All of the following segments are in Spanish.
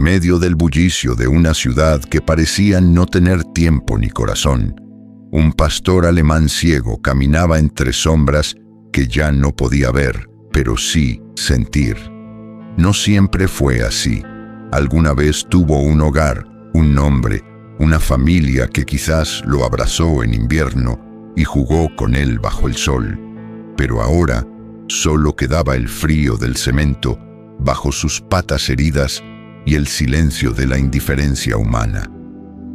medio del bullicio de una ciudad que parecía no tener tiempo ni corazón, un pastor alemán ciego caminaba entre sombras que ya no podía ver, pero sí sentir. No siempre fue así. Alguna vez tuvo un hogar, un nombre, una familia que quizás lo abrazó en invierno y jugó con él bajo el sol. Pero ahora solo quedaba el frío del cemento bajo sus patas heridas y el silencio de la indiferencia humana.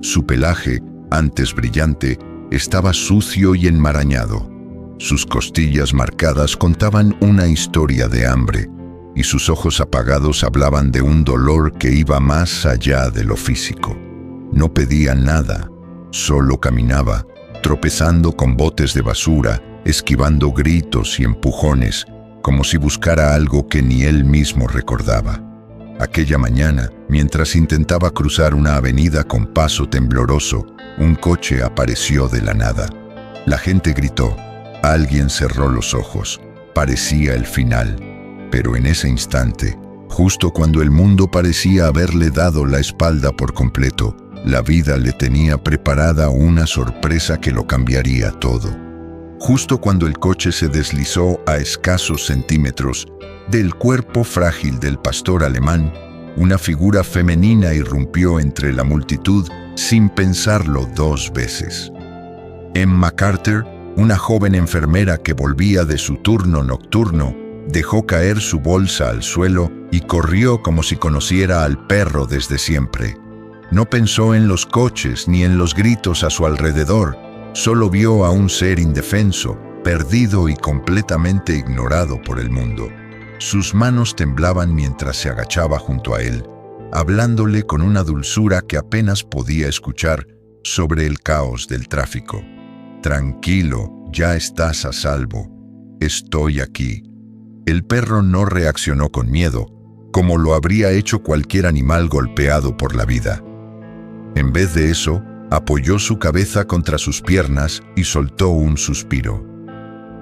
Su pelaje, antes brillante, estaba sucio y enmarañado. Sus costillas marcadas contaban una historia de hambre, y sus ojos apagados hablaban de un dolor que iba más allá de lo físico. No pedía nada, solo caminaba, tropezando con botes de basura, esquivando gritos y empujones, como si buscara algo que ni él mismo recordaba. Aquella mañana, mientras intentaba cruzar una avenida con paso tembloroso, un coche apareció de la nada. La gente gritó. Alguien cerró los ojos. Parecía el final. Pero en ese instante, justo cuando el mundo parecía haberle dado la espalda por completo, la vida le tenía preparada una sorpresa que lo cambiaría todo. Justo cuando el coche se deslizó a escasos centímetros del cuerpo frágil del pastor alemán, una figura femenina irrumpió entre la multitud sin pensarlo dos veces. Emma Carter, una joven enfermera que volvía de su turno nocturno, dejó caer su bolsa al suelo y corrió como si conociera al perro desde siempre. No pensó en los coches ni en los gritos a su alrededor, solo vio a un ser indefenso, perdido y completamente ignorado por el mundo. Sus manos temblaban mientras se agachaba junto a él, hablándole con una dulzura que apenas podía escuchar sobre el caos del tráfico. «Tranquilo, ya estás a salvo. Estoy aquí». El perro no reaccionó con miedo, como lo habría hecho cualquier animal golpeado por la vida. En vez de eso, apoyó su cabeza contra sus piernas y soltó un suspiro,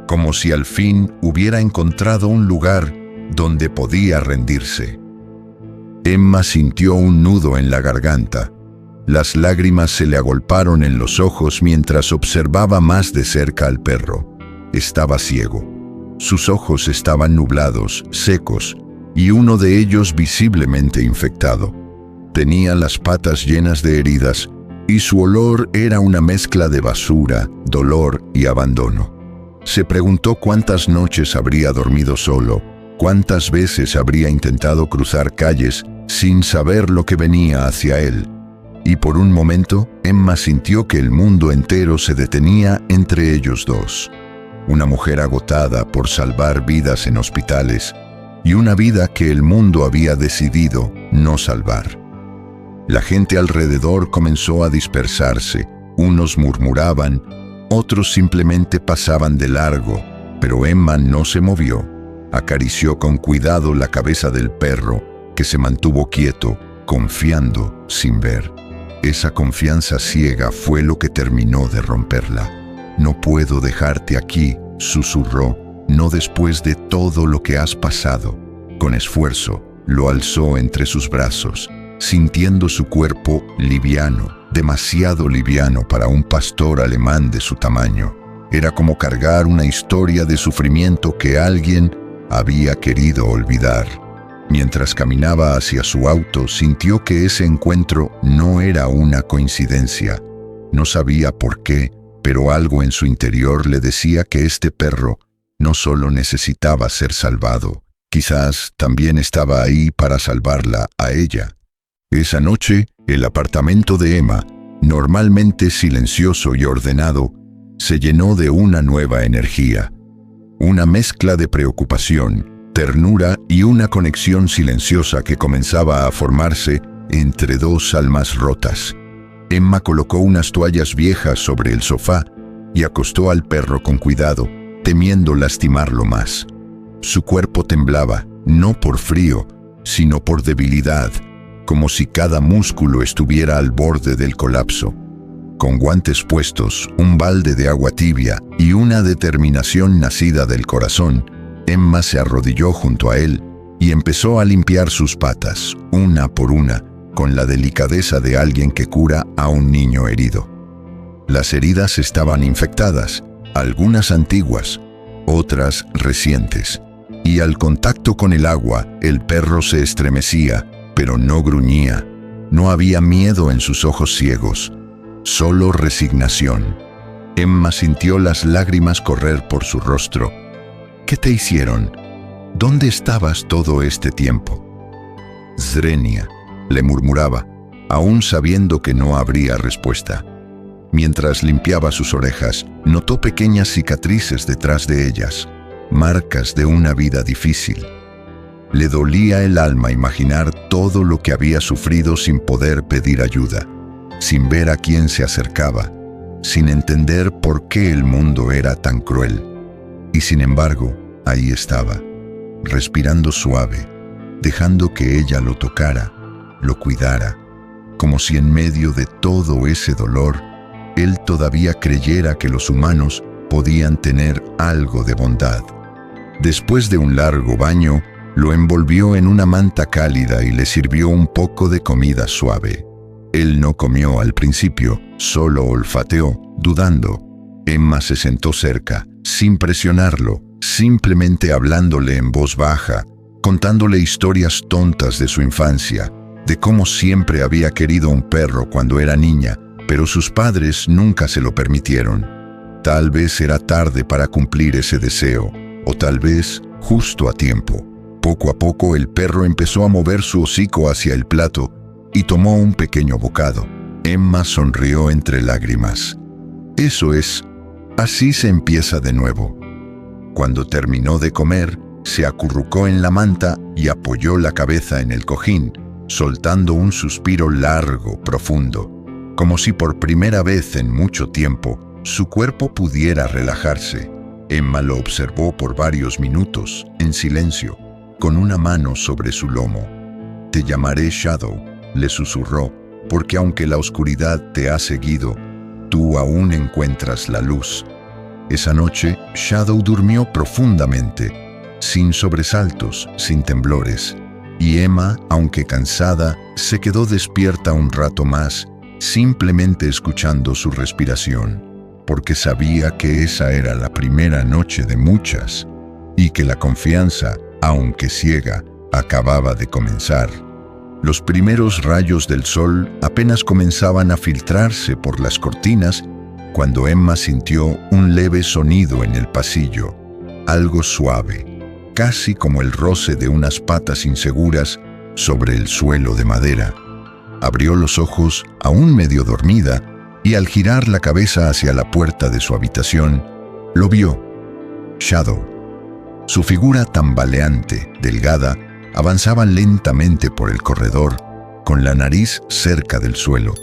como si al fin hubiera encontrado un lugar donde podía rendirse. Emma sintió un nudo en la garganta. Las lágrimas se le agolparon en los ojos mientras observaba más de cerca al perro. Estaba ciego. Sus ojos estaban nublados, secos, y uno de ellos visiblemente infectado. Tenía las patas llenas de heridas, y su olor era una mezcla de basura, dolor y abandono. Se preguntó cuántas noches habría dormido solo, cuántas veces habría intentado cruzar calles sin saber lo que venía hacia él. Y por un momento, Emma sintió que el mundo entero se detenía entre ellos dos. Una mujer agotada por salvar vidas en hospitales y una vida que el mundo había decidido no salvar. La gente alrededor comenzó a dispersarse. Unos murmuraban, otros simplemente pasaban de largo, pero Emma no se movió. Acarició con cuidado la cabeza del perro, que se mantuvo quieto, confiando sin ver. Esa confianza ciega fue lo que terminó de romperla. «No puedo dejarte aquí», susurró, «no después de todo lo que has pasado». Con esfuerzo, lo alzó entre sus brazos, sintiendo su cuerpo liviano, demasiado liviano para un pastor alemán de su tamaño. Era como cargar una historia de sufrimiento que alguien había querido olvidar. Mientras caminaba hacia su auto, sintió que ese encuentro no era una coincidencia. No sabía por qué, pero algo en su interior le decía que este perro no solo necesitaba ser salvado, quizás también estaba ahí para salvarla a ella. Esa noche, el apartamento de Emma, normalmente silencioso y ordenado, se llenó de una nueva energía. Una mezcla de preocupación, ternura y una conexión silenciosa que comenzaba a formarse entre dos almas rotas. Emma colocó unas toallas viejas sobre el sofá y acostó al perro con cuidado, temiendo lastimarlo más. Su cuerpo temblaba, no por frío, sino por debilidad, como si cada músculo estuviera al borde del colapso. Con guantes puestos, un balde de agua tibia y una determinación nacida del corazón, Emma se arrodilló junto a él y empezó a limpiar sus patas, una por una, con la delicadeza de alguien que cura a un niño herido. Las heridas estaban infectadas, algunas antiguas, otras recientes, y al contacto con el agua, el perro se estremecía, pero no gruñía. No había miedo en sus ojos ciegos, solo resignación. Emma sintió las lágrimas correr por su rostro. ¿Qué te hicieron? ¿Dónde estabas todo este tiempo? Zrenia, le murmuraba, aún sabiendo que no habría respuesta. Mientras limpiaba sus orejas, notó pequeñas cicatrices detrás de ellas, marcas de una vida difícil. Le dolía el alma imaginar todo lo que había sufrido sin poder pedir ayuda, sin ver a quién se acercaba, sin entender por qué el mundo era tan cruel. Y sin embargo, ahí estaba, respirando suave, dejando que ella lo tocara, lo cuidara, como si en medio de todo ese dolor, él todavía creyera que los humanos podían tener algo de bondad. Después de un largo baño, lo envolvió en una manta cálida y le sirvió un poco de comida suave. Él no comió al principio, solo olfateó, dudando. Emma se sentó cerca, sin presionarlo, simplemente hablándole en voz baja, contándole historias tontas de su infancia, de cómo siempre había querido un perro cuando era niña, pero sus padres nunca se lo permitieron. Tal vez era tarde para cumplir ese deseo, o tal vez justo a tiempo. Poco a poco el perro empezó a mover su hocico hacia el plato y tomó un pequeño bocado. Emma sonrió entre lágrimas. Eso es, así se empieza de nuevo. Cuando terminó de comer, se acurrucó en la manta y apoyó la cabeza en el cojín, soltando un suspiro largo, profundo, como si por primera vez en mucho tiempo su cuerpo pudiera relajarse. Emma lo observó por varios minutos, en silencio, con una mano sobre su lomo. «Te llamaré Shadow», le susurró, «porque aunque la oscuridad te ha seguido, tú aún encuentras la luz». Esa noche, Shadow durmió profundamente, sin sobresaltos, sin temblores, y Emma, aunque cansada, se quedó despierta un rato más, simplemente escuchando su respiración, porque sabía que esa era la primera noche de muchas, y que la confianza, aunque ciega, acababa de comenzar. Los primeros rayos del sol apenas comenzaban a filtrarse por las cortinas cuando Emma sintió un leve sonido en el pasillo, algo suave, casi como el roce de unas patas inseguras sobre el suelo de madera. Abrió los ojos, aún medio dormida, y al girar la cabeza hacia la puerta de su habitación, lo vio. Shadow. Su figura tambaleante, delgada, avanzaba lentamente por el corredor, con la nariz cerca del suelo,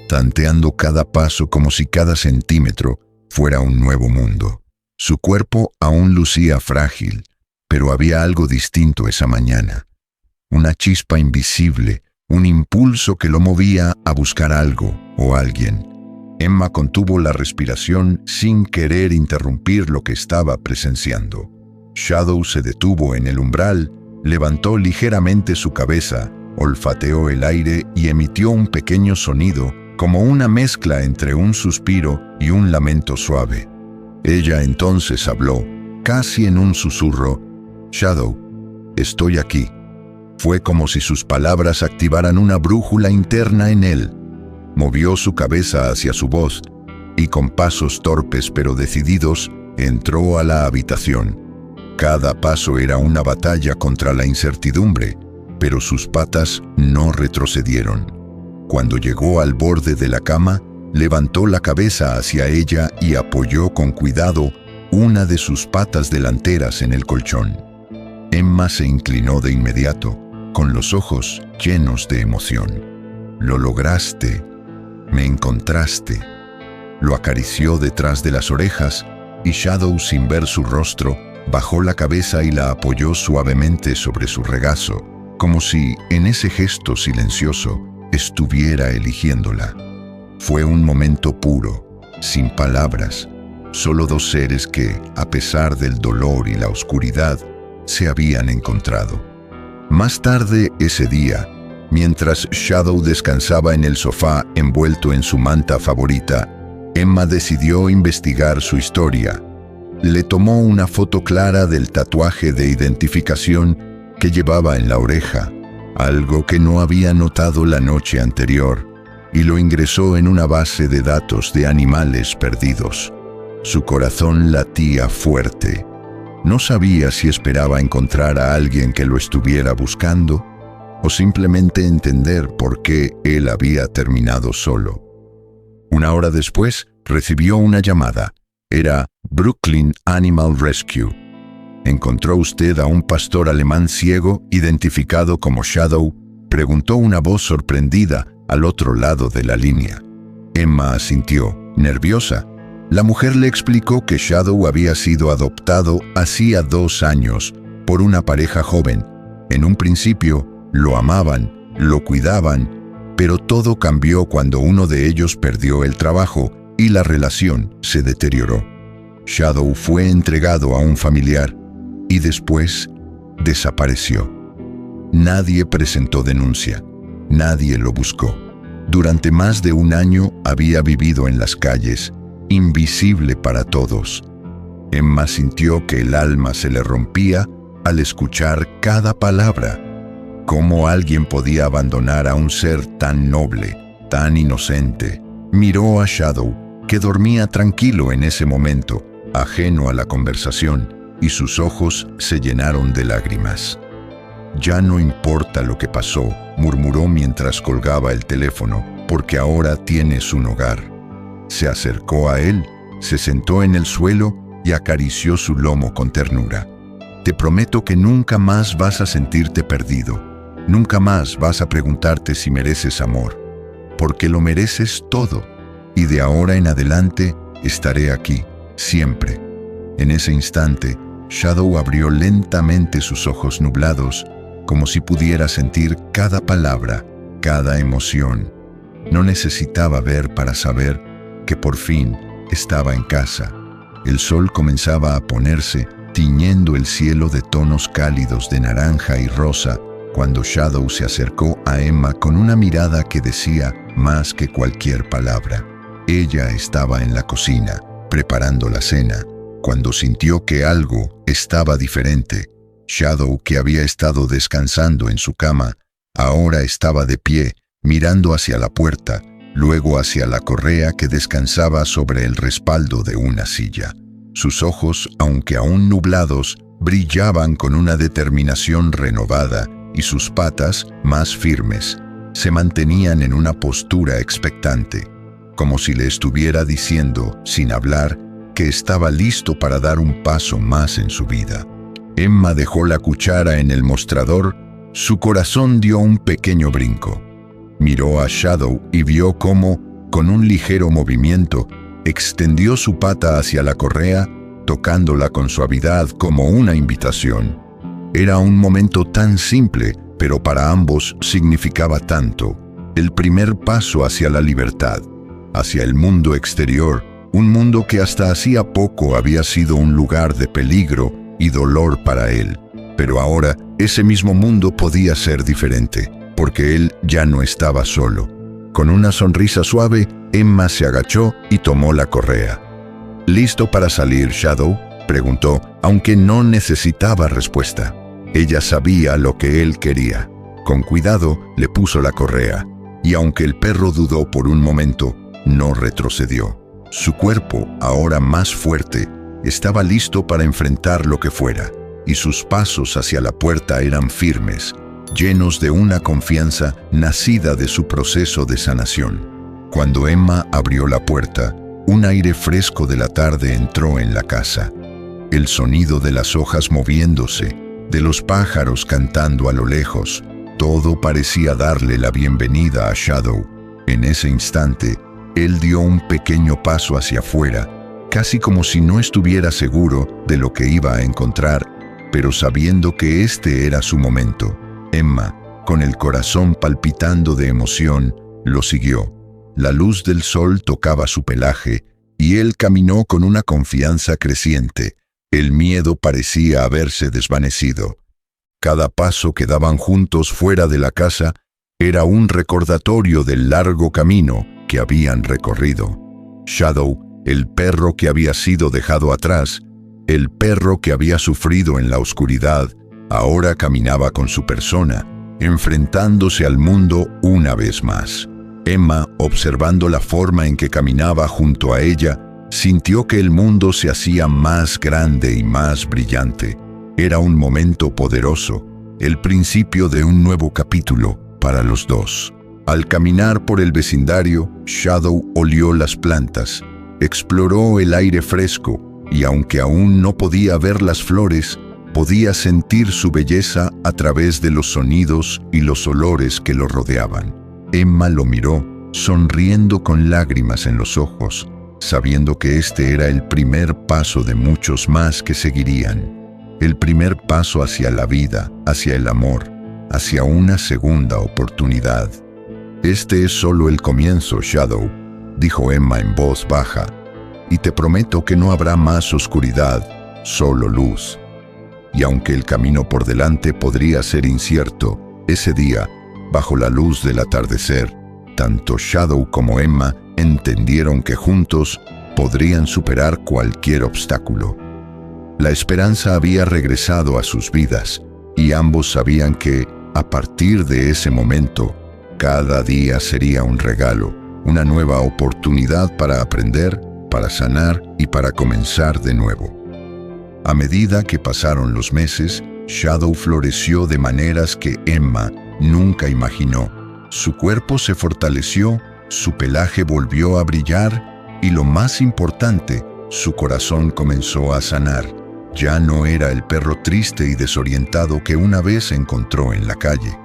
tanteando cada paso como si cada centímetro fuera un nuevo mundo. Su cuerpo aún lucía frágil, pero había algo distinto esa mañana. Una chispa invisible, un impulso que lo movía a buscar algo o alguien. Emma contuvo la respiración sin querer interrumpir lo que estaba presenciando. Shadow se detuvo en el umbral, levantó ligeramente su cabeza, olfateó el aire y emitió un pequeño sonido, como una mezcla entre un suspiro y un lamento suave. Ella entonces habló, casi en un susurro: «Shadow, estoy aquí». Fue como si sus palabras activaran una brújula interna en él. Movió su cabeza hacia su voz y con pasos torpes pero decididos entró a la habitación. Cada paso era una batalla contra la incertidumbre, pero sus patas no retrocedieron. Cuando llegó al borde de la cama, levantó la cabeza hacia ella y apoyó con cuidado una de sus patas delanteras en el colchón. Emma se inclinó de inmediato, con los ojos llenos de emoción. «Lo lograste. Me encontraste». Lo acarició detrás de las orejas y Shadow, sin ver su rostro, bajó la cabeza y la apoyó suavemente sobre su regazo, como si, en ese gesto silencioso, estuviera eligiéndola. Fue un momento puro, sin palabras, solo dos seres que, a pesar del dolor y la oscuridad, se habían encontrado. Más tarde ese día, Mientras Shadow descansaba en el sofá envuelto en su manta favorita, Emma decidió investigar su historia. Le tomó una foto clara del tatuaje de identificación que llevaba en la oreja, algo que no había notado la noche anterior, y lo ingresó en una base de datos de animales perdidos. Su corazón latía fuerte. No sabía si esperaba encontrar a alguien que lo estuviera buscando o simplemente entender por qué él había terminado solo. Una hora después, recibió una llamada. Era Brooklyn Animal Rescue. ¿Encontró usted a un pastor alemán ciego identificado como Shadow?, preguntó una voz sorprendida al otro lado de la línea. Emma asintió, nerviosa. La mujer le explicó que Shadow había sido adoptado hacía 2 años por una pareja joven. En un principio, lo amaban, lo cuidaban, pero todo cambió cuando uno de ellos perdió el trabajo y la relación se deterioró. Shadow fue entregado a un familiar y después desapareció. Nadie presentó denuncia, nadie lo buscó. Durante más de 1 año había vivido en las calles, invisible para todos. Emma sintió que el alma se le rompía al escuchar cada palabra. ¿Cómo alguien podía abandonar a un ser tan noble, tan inocente? Miró a Shadow, que dormía tranquilo en ese momento, ajeno a la conversación, y sus ojos se llenaron de lágrimas. «Ya no importa lo que pasó», murmuró mientras colgaba el teléfono, «porque ahora tienes un hogar». Se acercó a él, se sentó en el suelo y acarició su lomo con ternura. «Te prometo que nunca más vas a sentirte perdido. Nunca más vas a preguntarte si mereces amor, porque lo mereces todo, y de ahora en adelante estaré aquí, siempre». En ese instante, Shadow abrió lentamente sus ojos nublados, como si pudiera sentir cada palabra, cada emoción. No necesitaba ver para saber que por fin estaba en casa. El sol comenzaba a ponerse, tiñendo el cielo de tonos cálidos de naranja y rosa, cuando Shadow se acercó a Emma con una mirada que decía más que cualquier palabra. Ella estaba en la cocina, preparando la cena, cuando sintió que algo estaba diferente. Shadow, que había estado descansando en su cama, ahora estaba de pie, mirando hacia la puerta, luego hacia la correa que descansaba sobre el respaldo de una silla. Sus ojos, aunque aún nublados, brillaban con una determinación renovada, y sus patas, más firmes, se mantenían en una postura expectante, como si le estuviera diciendo, sin hablar, que estaba listo para dar un paso más en su vida. Emma dejó la cuchara en el mostrador, su corazón dio un pequeño brinco. Miró a Shadow y vio cómo, con un ligero movimiento, extendió su pata hacia la correa, tocándola con suavidad como una invitación. Era un momento tan simple, pero para ambos significaba tanto. El primer paso hacia la libertad, hacia el mundo exterior, un mundo que hasta hacía poco había sido un lugar de peligro y dolor para él. Pero ahora ese mismo mundo podía ser diferente, porque él ya no estaba solo. Con una sonrisa suave, Emma se agachó y tomó la correa. «¿Listo para salir, Shadow?», preguntó, aunque no necesitaba respuesta. Ella sabía lo que él quería. Con cuidado le puso la correa, y aunque el perro dudó por un momento, no retrocedió. Su cuerpo, ahora más fuerte, estaba listo para enfrentar lo que fuera, y sus pasos hacia la puerta eran firmes, llenos de una confianza nacida de su proceso de sanación. Cuando Emma abrió la puerta, un aire fresco de la tarde entró en la casa. El sonido de las hojas moviéndose, de los pájaros cantando a lo lejos, todo parecía darle la bienvenida a Shadow. En ese instante, él dio un pequeño paso hacia afuera, casi como si no estuviera seguro de lo que iba a encontrar, pero sabiendo que este era su momento. Emma, con el corazón palpitando de emoción, lo siguió. La luz del sol tocaba su pelaje, y él caminó con una confianza creciente. El miedo parecía haberse desvanecido. Cada paso que daban juntos fuera de la casa Era un recordatorio del largo camino que habían recorrido. Shadow, el perro que había sido dejado atrás, el perro que había sufrido en la oscuridad, ahora caminaba con su persona, enfrentándose al mundo una vez más. Emma, observando la forma en que caminaba junto a ella, sintió que el mundo se hacía más grande y más brillante. Era un momento poderoso, el principio de un nuevo capítulo para los dos. Al caminar por el vecindario, Shadow olió las plantas, exploró el aire fresco y aunque aún no podía ver las flores, podía sentir su belleza a través de los sonidos y los olores que lo rodeaban. Emma lo miró, sonriendo con lágrimas en los ojos, sabiendo que este era el primer paso de muchos más que seguirían. El primer paso hacia la vida, hacia el amor, hacia una segunda oportunidad. «Este es solo el comienzo, Shadow», dijo Emma en voz baja, «y te prometo que no habrá más oscuridad, solo luz». Y aunque el camino por delante podría ser incierto, ese día, bajo la luz del atardecer, tanto Shadow como Emma entendieron que juntos podrían superar cualquier obstáculo. La esperanza había regresado a sus vidas, y ambos sabían que, a partir de ese momento, cada día sería un regalo, una nueva oportunidad para aprender, para sanar y para comenzar de nuevo. A medida que pasaron los meses, Shadow floreció de maneras que Emma nunca imaginó. Su cuerpo se fortaleció, su pelaje volvió a brillar y, lo más importante, su corazón comenzó a sanar. Ya no era el perro triste y desorientado que una vez encontró en la calle.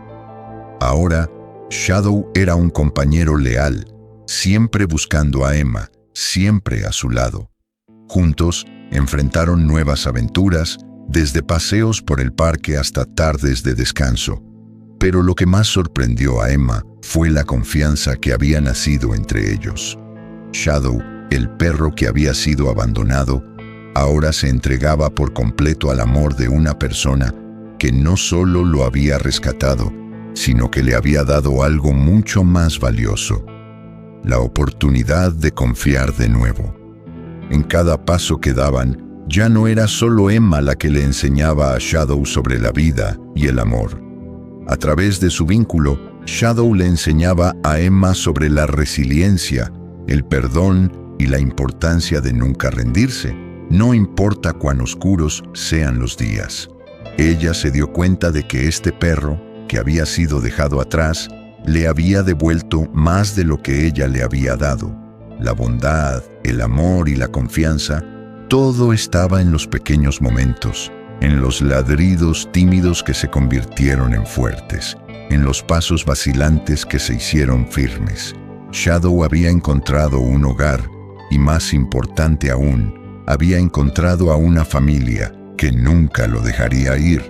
Ahora, Shadow era un compañero leal, siempre buscando a Emma, siempre a su lado. Juntos, enfrentaron nuevas aventuras, desde paseos por el parque hasta tardes de descanso. Pero lo que más sorprendió a Emma fue la confianza que había nacido entre ellos. Shadow, el perro que había sido abandonado, ahora se entregaba por completo al amor de una persona que no solo lo había rescatado, sino que le había dado algo mucho más valioso: la oportunidad de confiar de nuevo. En cada paso que daban, ya no era solo Emma la que le enseñaba a Shadow sobre la vida y el amor. A través de su vínculo, Shadow le enseñaba a Emma sobre la resiliencia, el perdón y la importancia de nunca rendirse, no importa cuán oscuros sean los días. Ella se dio cuenta de que este perro, que había sido dejado atrás, le había devuelto más de lo que ella le había dado. La bondad, el amor y la confianza, todo estaba en los pequeños momentos, en los ladridos tímidos que se convirtieron en fuertes, en los pasos vacilantes que se hicieron firmes. Shadow había encontrado un hogar y, más importante aún, había encontrado a una familia que nunca lo dejaría ir.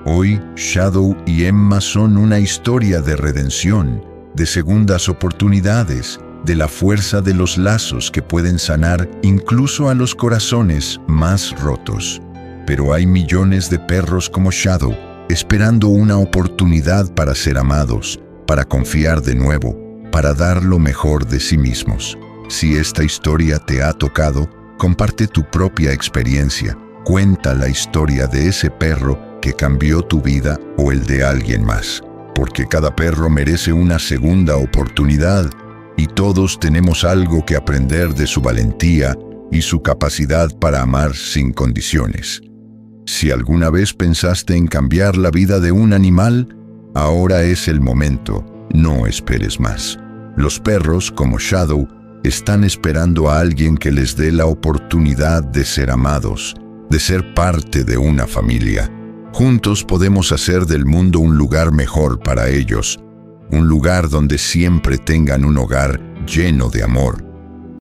Hoy, Shadow y Emma son una historia de redención, de segundas oportunidades, de la fuerza de los lazos que pueden sanar incluso a los corazones más rotos. Pero hay millones de perros como Shadow, esperando una oportunidad para ser amados, para confiar de nuevo, para dar lo mejor de sí mismos. Si esta historia te ha tocado, comparte tu propia experiencia. Cuenta la historia de ese perro que cambió tu vida o el de alguien más, porque cada perro merece una segunda oportunidad y todos tenemos algo que aprender de su valentía y su capacidad para amar sin condiciones. Si alguna vez pensaste en cambiar la vida de un animal, ahora es el momento, no esperes más. Los perros, como Shadow, están esperando a alguien que les dé la oportunidad de ser amados, de ser parte de una familia. Juntos podemos hacer del mundo un lugar mejor para ellos, un lugar donde siempre tengan un hogar lleno de amor,